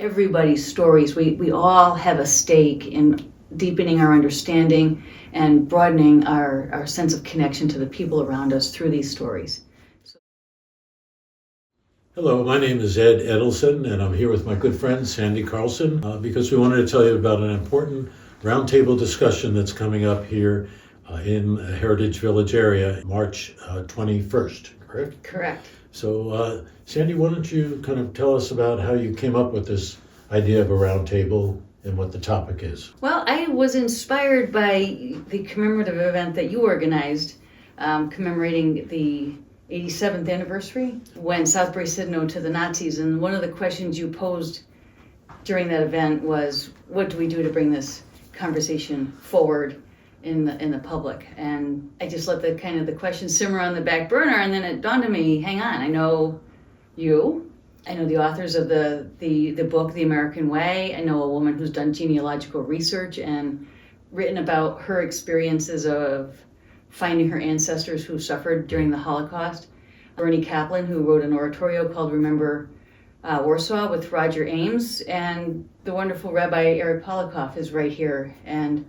everybody's stories. We all have a stake in deepening our understanding and broadening our sense of connection to the people around us through these stories. Hello, my name is Ed Edelson, and I'm here with my good friend Sandy Carlson because we wanted to tell you about an important roundtable discussion that's coming up here in the Heritage Village area, March 21st, correct? Correct. So, Sandy, why don't you kind of tell us about how you came up with this idea of a roundtable and what the topic is? Well, I was inspired by the commemorative event that you organized, commemorating the 87th anniversary when Southbury said no to the Nazis. And one of the questions you posed during that event was, what do we do to bring this conversation forward in the public? And I just let the question simmer on the back burner, and then it dawned on me, hang on, I know you. I know the authors of the book, The American Way. I know a woman who's done genealogical research and written about her experiences of finding her ancestors who suffered during the Holocaust. Bernie Kaplan, who wrote an oratorio called Remember Warsaw with Roger Ames. And the wonderful Rabbi Eric Polikoff is right here and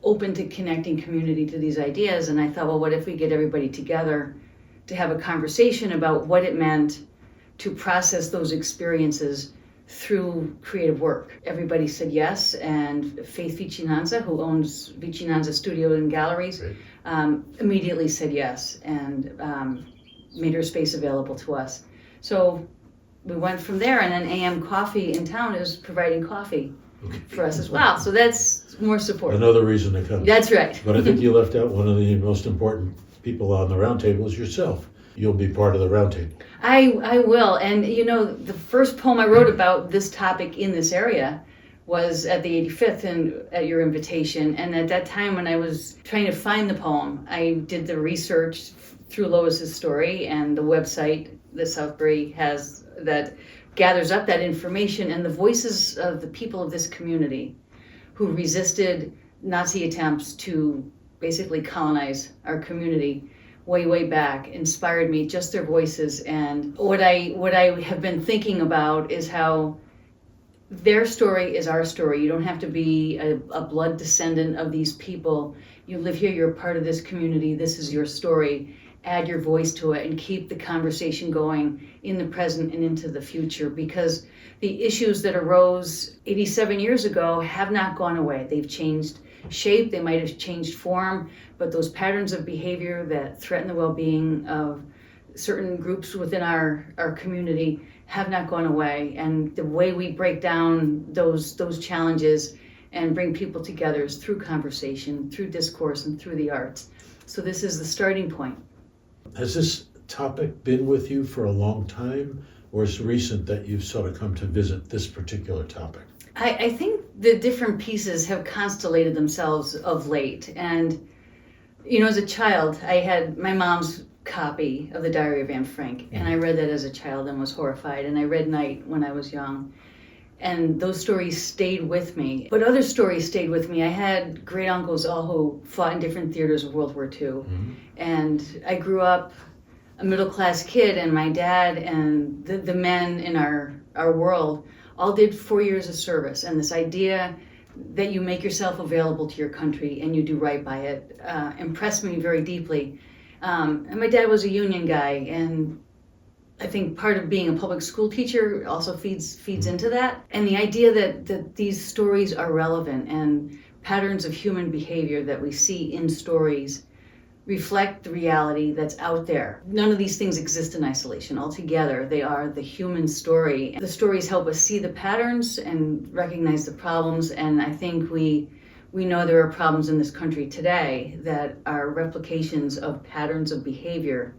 open to connecting community to these ideas. And I thought, well, what if we get everybody together to have a conversation about what it meant to process those experiences through creative work. Everybody said yes, and Faith Vicinanza, who owns Vicinanza Studio and Galleries, immediately said yes and made her space available to us. So we went from there, and then AM Coffee in town is providing coffee for us as well. So that's more support. Another reason to come. That's right. But I think you left out one of the most important people on the roundtable is yourself. You'll be part of the roundtable. I will. And you know, the first poem I wrote about this topic in this area was at the 85th and at your invitation. And at that time when I was trying to find the poem, I did the research through Lois's story and the website that Southbury has that gathers up that information and the voices of the people of this community who resisted Nazi attempts to basically colonize our community way back inspired me, just their voices. And what I have been thinking about is how their story is our story. You don't have to be a blood descendant of these people. You live here, you're a part of this community, this is your story. Add your voice to it and keep the conversation going in the present and into the future, because the issues that arose 87 years ago have not gone away. They've changed shape, they might have changed form, but those patterns of behavior that threaten the well-being of certain groups within our community have not gone away. And the way we break down those challenges and bring people together is through conversation, through discourse, and through the arts. So this is the starting point. Has this topic been with you for a long time, or is it recent that you've sort of come to visit this particular topic? I think the different pieces have constellated themselves of late. And, you know, as a child, I had my mom's copy of the Diary of Anne Frank, and I read that as a child and was horrified. And I read Night when I was young. And those stories stayed with me. But other stories stayed with me. I had great uncles all who fought in different theaters of World War II. Mm-hmm. And I grew up a middle-class kid, and my dad and the men in our world all did 4 years of service. And this idea that you make yourself available to your country and you do right by it impressed me very deeply. And my dad was a union guy, and I think part of being a public school teacher also feeds into that. And the idea that these stories are relevant and patterns of human behavior that we see in stories reflect the reality that's out there. None of these things exist in isolation. Altogether, they are the human story. The stories help us see the patterns and recognize the problems. And I think we know there are problems in this country today that are replications of patterns of behavior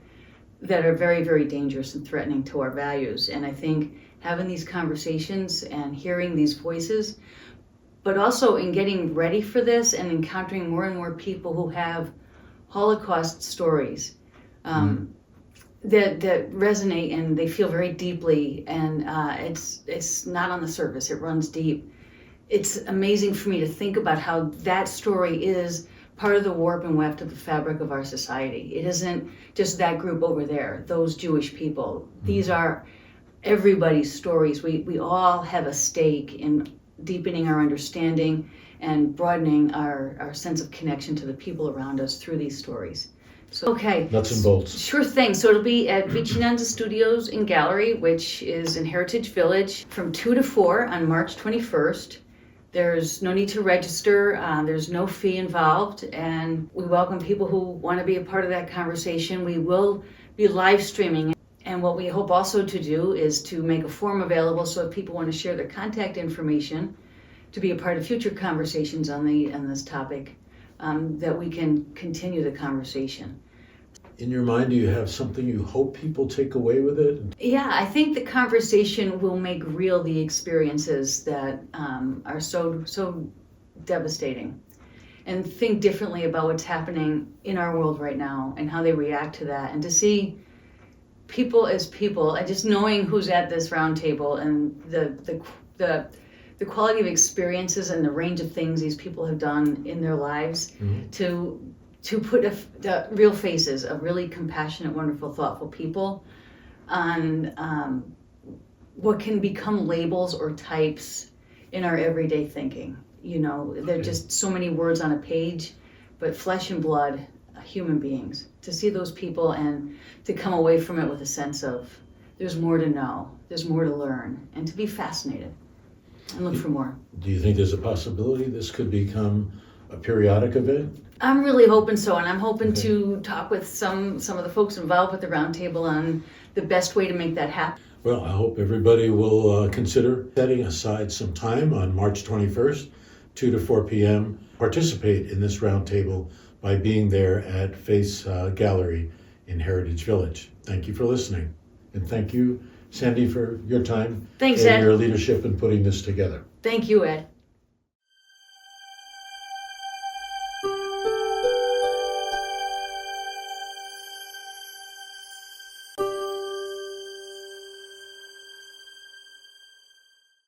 that are very, very dangerous and threatening to our values. And I think having these conversations and hearing these voices, but also in getting ready for this and encountering more and more people who have Holocaust stories that resonate and they feel very deeply, and it's not on the surface, it runs deep. It's amazing for me to think about how that story is part of the warp and weft of the fabric of our society. It isn't just that group over there, those Jewish people. These are everybody's stories. We all have a stake in deepening our understanding and broadening our sense of connection to the people around us through these stories. So, okay. Nuts and bolts. Sure thing. So it'll be at Vicinanza Studios in Gallery, which is in Heritage Village, from 2 to 4 on March 21st. There's no need to register. There's no fee involved. And we welcome people who want to be a part of that conversation. We will be live streaming. And what we hope also to do is to make a form available so if people want to share their contact information to be a part of future conversations on this topic, that we can continue the conversation. In your mind, do you have something you hope people take away with it? Yeah, I think the conversation will make real the experiences that are so devastating, and think differently about what's happening in our world right now and how they react to that, and to see people as people, and just knowing who's at this round table and the quality of experiences and the range of things these people have done in their lives, to put the real faces of really compassionate, wonderful, thoughtful people on what can become labels or types in our everyday thinking. You know, there are just so many words on a page, but flesh and blood, human beings. To see those people and to come away from it with a sense of there's more to know, there's more to learn, and to be fascinated and look for more. Do you think there's a possibility this could become a periodic event? I'm really hoping so, and I'm hoping to talk with some of the folks involved with the roundtable on the best way to make that happen. Well, I hope everybody will consider setting aside some time on March 21st, 2 to 4 p.m. Participate in this roundtable by being there at Face Gallery in Heritage Village. Thank you for listening, and thank you, Sandy, for your time. Thanks, and Ed. your leadership in putting this together. Thank you, Ed.